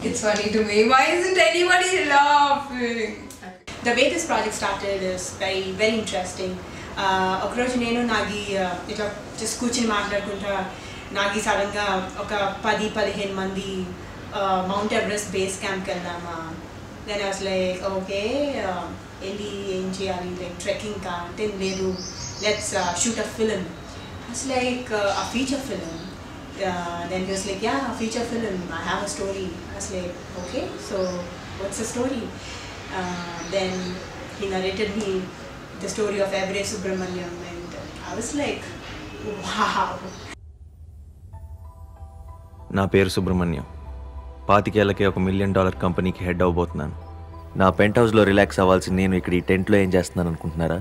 It's funny to me. Why isn't anybody laughing? The way this project started is very interesting. ఒకరోజు నేను నాగి ఇట్లా just కూర్చుని మాట్లాడుకుంటా నాగి సడన్గా ఒక 10-15 మంది మౌంట్ ఎవరెస్ట్ బేస్ క్యాంప్కి వెళ్దామా. Then I was like okay వెళ్ళి ఏం చేయాలి లైక్ ట్రెక్కింగ్ కా అంటే లేదు let's shoot a film. It's like a feature film. Then he was like, yeah, a feature film, I have a story. I was like, okay, so what's the story? Then he narrated me the story of Everett Subramaniam, and I was like, wow. నా పేరు Subrahmanyam. 25 ఏళ్ళకే $1 million కంపెనీకి head అవ్వబోతున్నాను. నా పెంట్ హౌస్లో relax అవ్వాల్సి నేను ఇక్కడ ఈ టెంట్లో ఏం చేస్తున్నాను అనుకుంటున్నారా?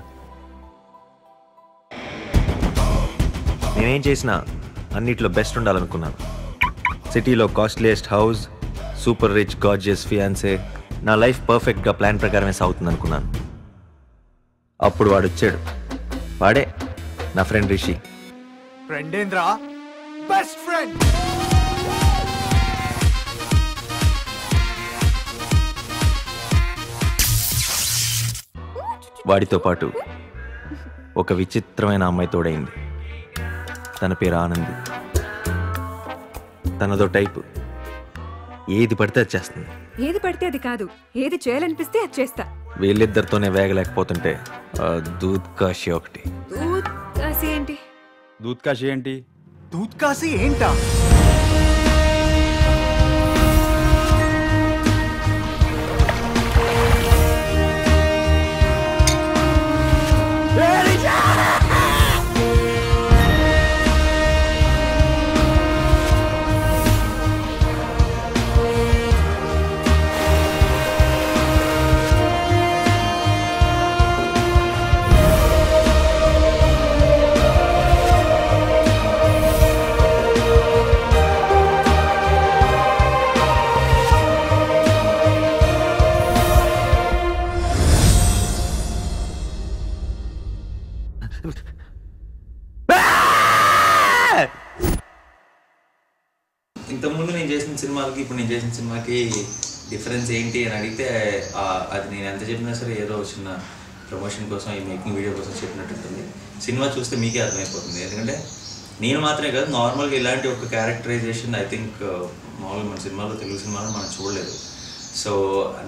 నేనేం చేసినా అన్నిట్లో బెస్ట్ ఉండాలనుకున్నాను. సిటీలో costliest house, super rich gorgeous fiancee, నా లైఫ్ పర్ఫెక్ట్గా ప్లాన్ ప్రకారమే సాగుతుంది అనుకున్నాను. అప్పుడు వాడు వచ్చాడు. వాడే నా ఫ్రెండ్ రిషి. ఫ్రెండ్ ఏంద్రా, బెస్ట్ ఫ్రెండ్. వాడితో పాటు ఒక విచిత్రమైన అమ్మాయి తోడైంది. తన పేరు ఆనంది. తనదో టైపు. ఏది పడితే అది చేస్తుంది. ఏది పడితే అది కాదు, ఏది చేయాలనిపిస్తే అది చేస్తా. వీళ్ళిద్దరితోనే వేగలేకపోతుంటే దూద్ కాశీ ఒకటి. దూద్ కాశీ ఏంటి? దూద్ కాశీ ఏంటి? దూద్ కాశీ ఏంటా? ఇంతకుముందు నేను చేసిన సినిమాలకి ఇప్పుడు నేను చేసిన సినిమాకి డిఫరెన్స్ ఏంటి అని అడిగితే అది నేను ఎంత చెప్పినా సరే ఏదో చిన్న ప్రమోషన్ కోసం ఈ మేకింగ్ వీడియో కోసం చెప్పినట్టు ఉంటుంది. సినిమా చూస్తే మీకే అర్థమైపోతుంది. ఎందుకంటే నేను మాత్రమే కాదు, నార్మల్గా ఇలాంటి ఒక క్యారెక్టరైజేషన్ ఐ థింక్ మామూలుగా మన సినిమాలో, తెలుగు సినిమాలో మనం చూడలేదు. సో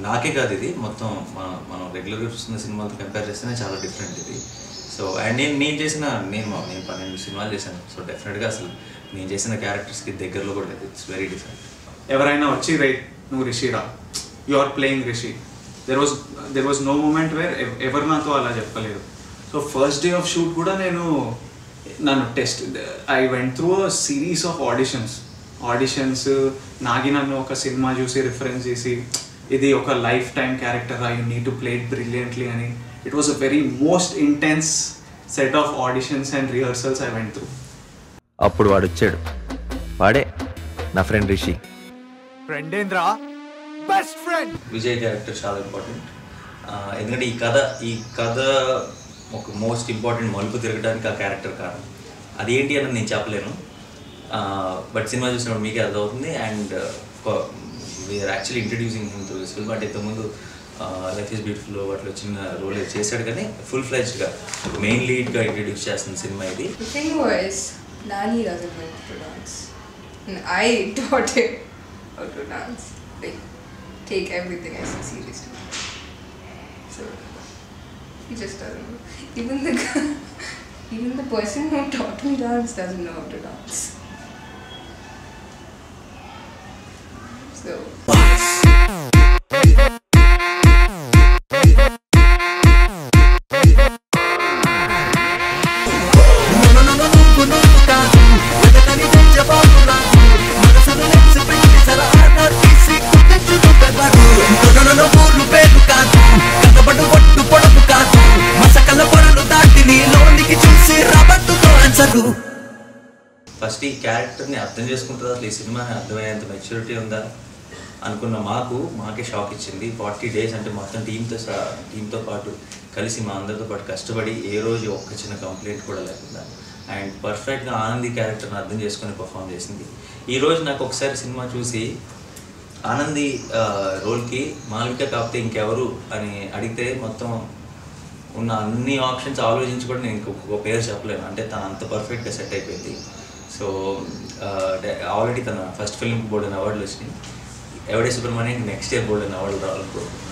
నాకే కాదు, ఇది మొత్తం మనం రెగ్యులర్గా చూస్తున్న సినిమాలతో కంపేర్ చేస్తేనే చాలా డిఫరెంట్ ఇది. సో అండ్ నేను 12 సినిమాలు చేశాను. సో డెఫినెట్గా అసలు నేను చేసిన క్యారెక్టర్స్కి దగ్గరలో కూడా లేదు. It's very different. ఎవరైనా వచ్చి రైట్ నువ్వు రిషిరా, you are playing Rishi, there was no moment where ఎవరు నాతో అలా చెప్పలేదు. So first day of shoot కూడా నన్ను test, I went through a series of auditions. Nagi నన్ను ఒక సినిమా చూసి రిఫరెన్స్ చేసి ఇది ఒక lifetime character, you need to play it brilliantly అని. It was a very most intense set of auditions and rehearsals I went through. అప్పుడు వాడు వచ్చాడు. వాడే నా ఫ్రెండ్ రిషి. ఫ్రెండ్ ఏంద్రా, బెస్ట్ ఫ్రెండ్. విజయ్ క్యారెక్టర్ చాలా ఇంపార్టెంట్. ఎందుకంటే ఈ కథ ఒక మోస్ట్ ఇంపార్టెంట్ మలుపు తిరగడానికి ఆ క్యారెక్టర్ కారణం. అది ఏంటి అని నేను చెప్పలేను, బట్ సినిమా చూసినప్పుడు మీకే అర్థమవుతుంది. And we are actually introducing him through this film. But ఇంతకుముందు లైఫ్ ఈజ్ బ్యూటిఫుల్ వాటిలో చిన్న రోల్ చేశాడు, కానీ ఫుల్ ఫ్లెజ్డ్గా మెయిన్ లీడ్గా ఇంట్రడ్యూస్ చేస్తున్న సినిమా ఇది. The thing was, Nani doesn't know how to dance, and I taught him how to dance. Like, take everything I say seriously. So he just doesn't know. Even the person who taught me dance doesn't know how to dance. So. First ఈ క్యారెక్టర్ని అర్థం చేసుకుంటుందా, అసలు ఈ సినిమాని అర్థమయ్యేంత maturity ఉందా, అనుకున్న మాకే shock ఇచ్చింది. 40 days అంటే మొత్తం టీంతో పాటు కలిసి మా అందరితో పాటు కష్టపడి ఏ రోజు ఒక్క చిన్న కంప్లైంట్ కూడా లేకుండా అండ్ పర్ఫెక్ట్గా ఆనంది క్యారెక్టర్ని అర్థం చేసుకొని పర్ఫామ్ చేసింది. ఈరోజు నాకు ఒకసారి సినిమా చూసి ఆనంది రోల్కి మాల్విక కాకపోతే ఇంకెవరు అని అడిగితే మొత్తం ఉన్న అన్ని ఆప్షన్స్ ఆలోచించి కూడా నేను ఇంకొక పేరు చెప్పలేను. అంటే తను అంత పర్ఫెక్ట్గా సెట్ అయిపోయింది. సో ఆల్రెడీ తన ఫస్ట్ ఫిల్మ్ గోల్డెన్ అవార్డులు వచ్చినాయి. ఎవడే సుబ్రహ్మణ్యం నెక్స్ట్ ఇయర్ గోల్డెన్ అవార్డులు రావాలనుకుంటున్నాను.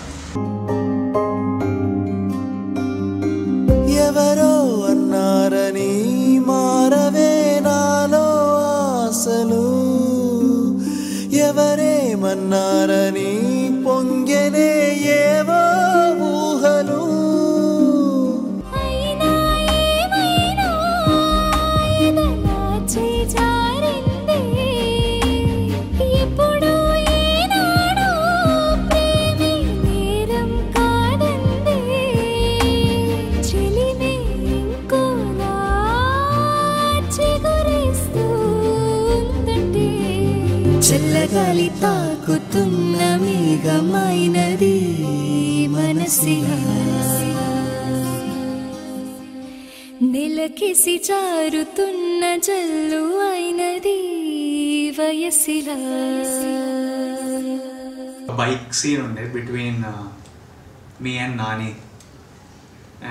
ఎవరో అన్నారని మారవే నాలో ఆశలు, ఎవరేమన్నారని పొంగెనే ఏవో ఊహలు. చల్లగాలి తాకుతున్న మేఘమైనది మనసిలా, నెలకేసి జారుతున్న జల్లు అయినది వయసిలా. బైక్ సీన్ ఉండే between me and Nani,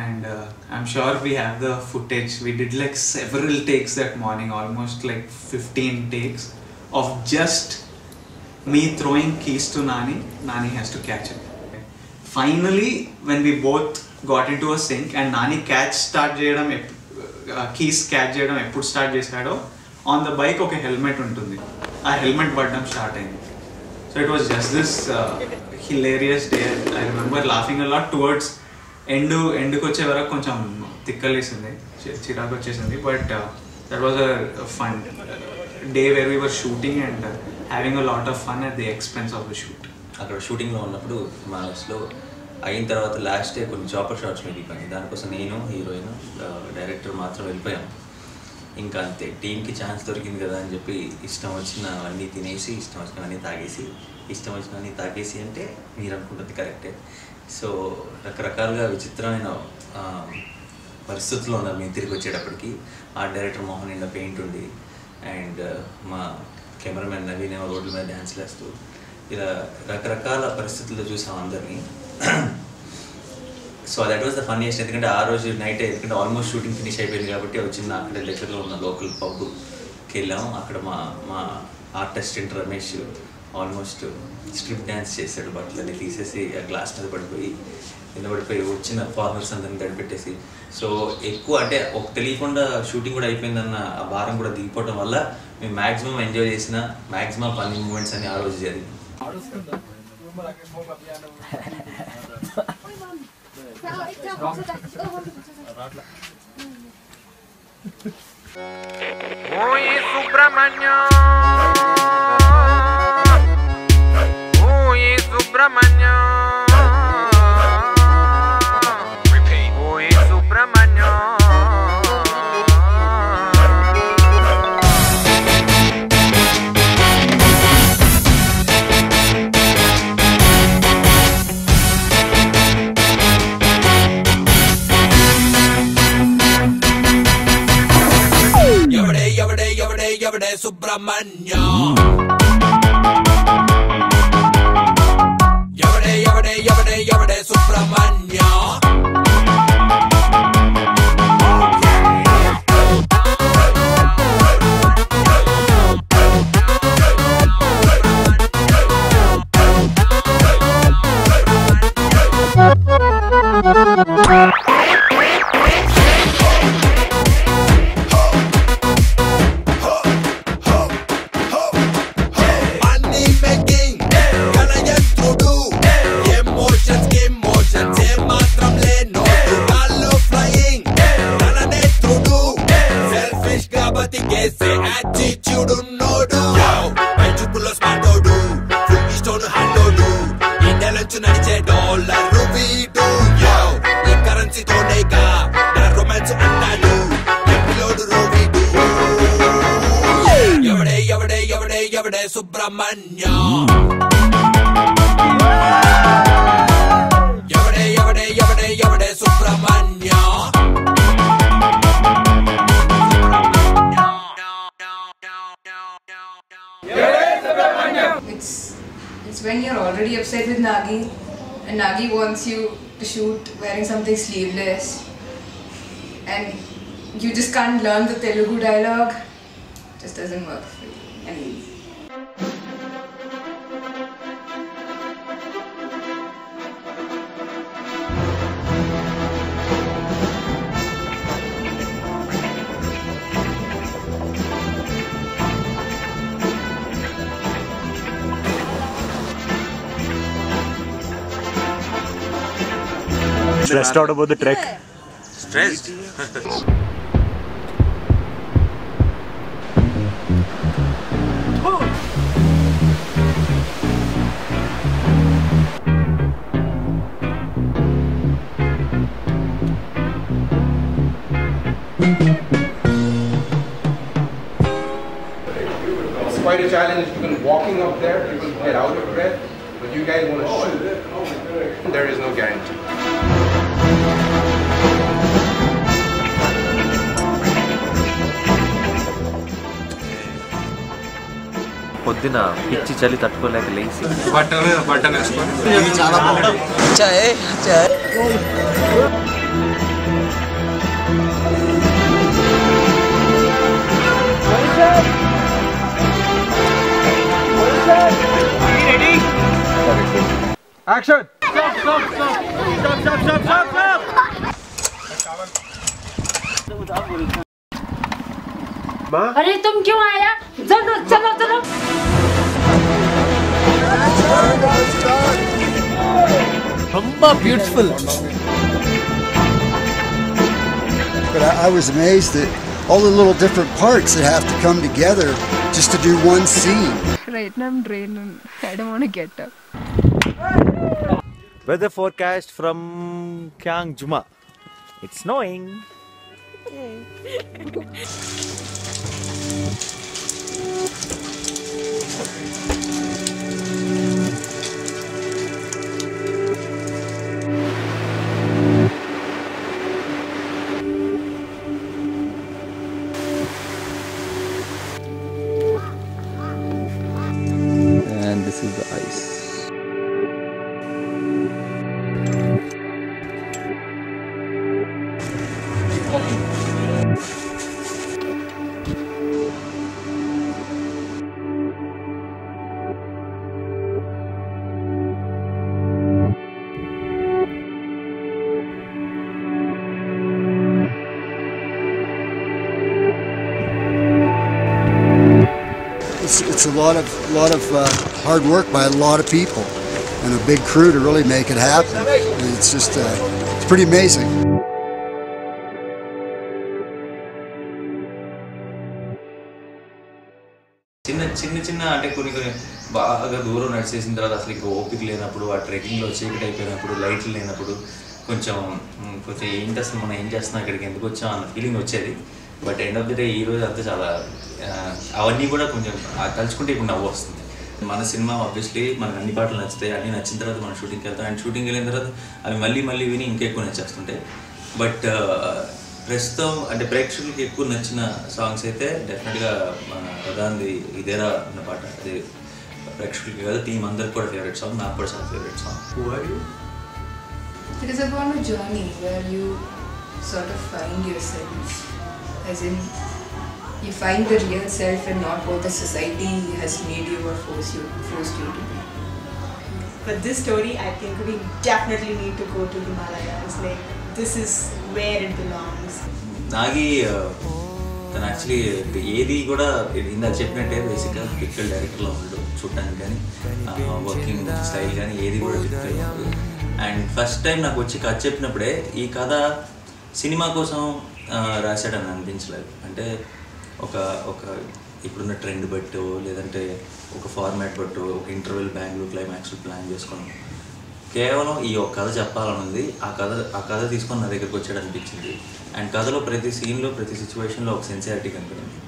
and I'm sure we have the footage. We did like several takes that morning, almost like 15 takes of just me throwing keys to Nani. Nani has to catch it. Finally, when we both got into a sync and Nani start cheyadam keys catch cheyadam eppudu start chesado, on the bike oka helmet untundi, aa helmet paddam start ayindi. So it was just this hilarious day. I remember laughing a lot towards end ku వచ్చే వరకు కొంచెం తిక్కలేసింది, చిరాకు వచ్చేసింది. But that was a fun day where we were shooting and having a lot of fun at the expense of the shoot. అక్కడ షూటింగ్లో ఉన్నప్పుడు మాల్స్లో అయిన తర్వాత లాస్ట్ డే కొన్ని చాపర్ షాట్స్ మిగిలిపోయాయి. దానికోసం నేను, హీరోయిన్, డైరెక్టర్ మాత్రం వెళ్ళిపోయాం. ఇంకా అంతే, టీంకి ఛాన్స్ దొరికింది కదా అని చెప్పి ఇష్టం వచ్చినవన్నీ తినేసి, ఇష్టం వచ్చినవన్నీ తాగేసి అంటే మీరు అనుకుంటుంది కరెక్టే. సో రకరకాలుగా విచిత్రమైన పరిస్థితుల్లో ఉన్నారు మేము తిరిగి వచ్చేటప్పటికి. ఆ డైరెక్టర్ మోహన్ నిండా పెయింట్ ఉండి అండ్ మా కెమెరామెన్ నవీన్ ఏమో రోడ్ల మీద డ్యాన్స్లు వేస్తూ ఇలా రకరకాల పరిస్థితుల్లో చూసాం అందరినీ. So that was the funniest. ఎందుకంటే ఆ రోజు నైట్, ఎందుకంటే ఆల్మోస్ట్ షూటింగ్ ఫినిష్ అయిపోయింది కాబట్టి వచ్చింది అక్కడ దగ్గరలో ఉన్న లోకల్ పబ్కి వెళ్ళాము. అక్కడ మా artist Ramesh almost strip dance చేశాడు. బట్టలన్నీ తీసేసి ఆ గ్లాస్ మీద పడిపోయి వచ్చిన ఫార్మర్స్ అందరిని గడిపెట్టేసి. సో ఎక్కువ అంటే ఒక తెలియకుండా షూటింగ్ కూడా అయిపోయిందన్న ఆ భారం కూడా దిగిపోవడం వల్ల మేము మ్యాక్సిమం ఎంజాయ్ చేసిన మ్యాక్సిమం ఫన్నీ మూమెంట్స్ అని ఆ రోజు జరిగింది. ఎవడే సుబ్రహ్మణ్య, ఎవడే సుబ్రహ్మణ్య. ఎవడే Subrahmanya. set with Nagi, and Nagi wants you to shoot wearing something sleeveless, and you just can't learn the Telugu dialogue. It just doesn't work for you. And Stressed out about the trek? Stressed? It's quite a challenge. Even walking up there, people get out of breath. But you guys want to shoot. There is no guarantee. పొద్దున పిచ్చి చలి తట్టుకోలేక లేచి button వేసుకొని చాలా Action! अरे तुम क्यों आया? चलो चलो चलो। Beautiful. But I was amazed at all the little different parts that have to come together just to do one scene. Right now I'm drained. I don't want to get up. Weather forecast from Kyang Juma. It's snowing. And this is the ice. It's a lot of hard work by a lot of people and a big crew to really make it happen. And it's just it's pretty amazing. చిన్న అంటే కొన్ని బాగా దూరం నడిచేసిన తర్వాత అసలు ఇంకా ఓపిక లేనప్పుడు ఆ ట్రెక్కింగ్లో చీకటి అయిపోయినప్పుడు లైట్లు లేనప్పుడు కొంచెం ఏంటి అసలు మనం ఏం చేస్తున్నాం ఇక్కడికి ఎందుకు వచ్చాం అన్న ఫీలింగ్ వచ్చేది. But end of the day ఈరోజు అంతా చాలా అవన్నీ కూడా కొంచెం తలుచుకుంటే ఇప్పుడు నవ్వు వస్తుంది. మన సినిమా ఆబ్వియస్లీ మనకు అన్ని పాటలు నచ్చుతాయి, అన్నీ నచ్చిన తర్వాత మనం షూటింగ్కి వెళ్తాం. అండ్ షూటింగ్కి వెళ్ళిన తర్వాత అవి మళ్ళీ విని ఇంకెక్కువ నచ్చేస్తుంటాయి. బట్ ప్రస్తుతం అంటే ప్రేక్షకులకి ఎక్కువ నచ్చిన సాంగ్స్ అయితే డెఫినెట్గా ప్రధానది ఇదేరా అన్న పాట. అది ప్రేక్షకులకి కాదు టీం అందరికి కూడా ఫేవరెట్ సాంగ్, నాకు కూడా చాలా favourite song. It is about a journey where you sort of find yourself, as in you find the real self and not what the society has made you or forced you to be. But this story, I think we definitely need to go to Himalayas. Like, this is where it belongs. Nagi తను actually ఏది కూడా ఇందాక చెప్పినట్టే బేసిక్గా typical డైరెక్టర్లో ఉండడు చూడటానికి, కానీ working style కానీ ఏది కూడా టిపికల్ ఉండదు. అండ్ ఫస్ట్ టైం నాకు వచ్చి కథ చెప్పినప్పుడే ఈ కథ సినిమా కోసం రాశాడని అనిపించలేదు. అంటే ఒక ఇప్పుడున్న ట్రెండ్ బట్టో లేదంటే ఒక ఫార్మాట్ బట్టో ఒక ఇంటర్వెల్ బ్యాంగ్లో క్లైమాక్స్ ప్లాన్ చేసుకున్నాం. కేవలం ఈ ఒక కథ చెప్పాలన్నది ఆ కథ తీసుకొని నా దగ్గరికి వచ్చాడు అనిపించింది. అండ్ కథలో ప్రతి సీన్లో ప్రతి సిచ్యువేషన్లో ఒక సెన్సియారిటీ కనపడింది.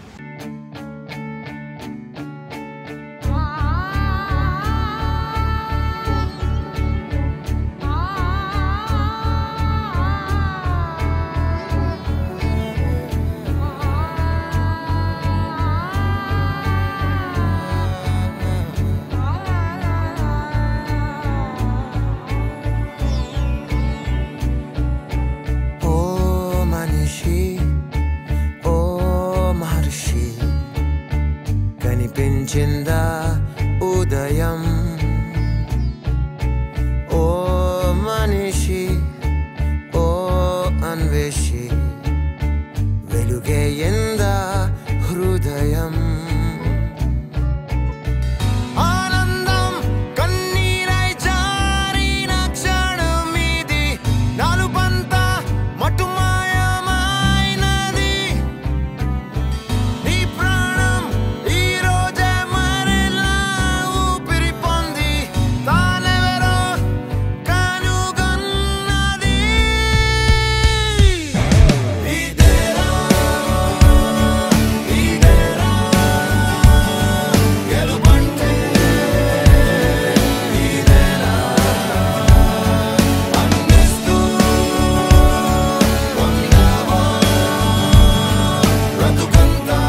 మనిషి ఓ మహర్షి కనిపించిందా ఉదయం ఓ మనిషి ఓ అన్వేషి వెలుగే ఎందా హృదయం ఆనందం కన్నీరై జారిన క్షణమిది నాలుపంతా మటుమాయమైనది నీ ప్రాణం ఈ రోజే మరెలా ఊపిరి పొంది తానెవరో కనుగొన్నది ఇదేరా ఇదేరా గెలుపంటే ఇదేరా అందిస్తూ ఉన్నావా బ్రతుకంతా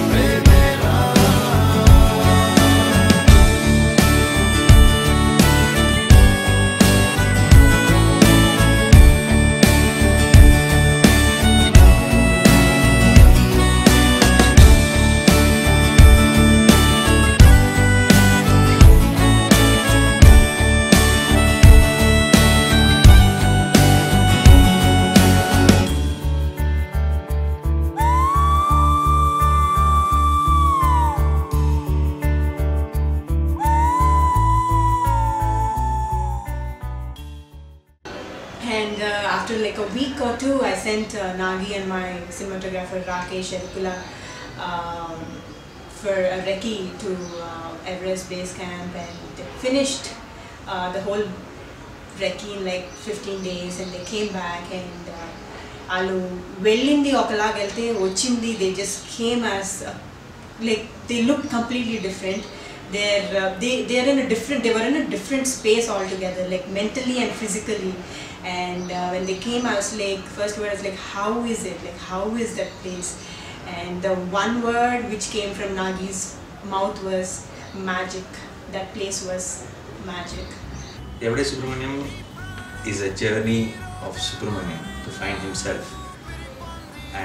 ప్రేమేరా And after like a week or two, I sent Nagi and my cinematographer Rakesh Erkula for a recce to Everest Base Camp, and they finished the whole recce in like 15 days, and they came back and వాళ్ళు వెళ్ళింది ఒకలాగా వెళ్తే వచ్చింది they just came as like they looked completely different. They were in a different space altogether, like mentally and physically. And when they came, I was like, first word was like, how is it? Like, how is that place? And the one word which came from Nagi's mouth was magic. That place was magic. Everyday Subramaniam is a journey of Subramaniam to find himself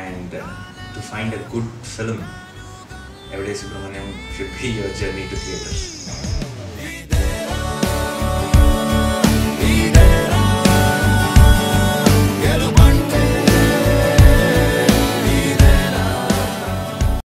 and to find a good film. Everyday Subramaniam should be your journey to theatres.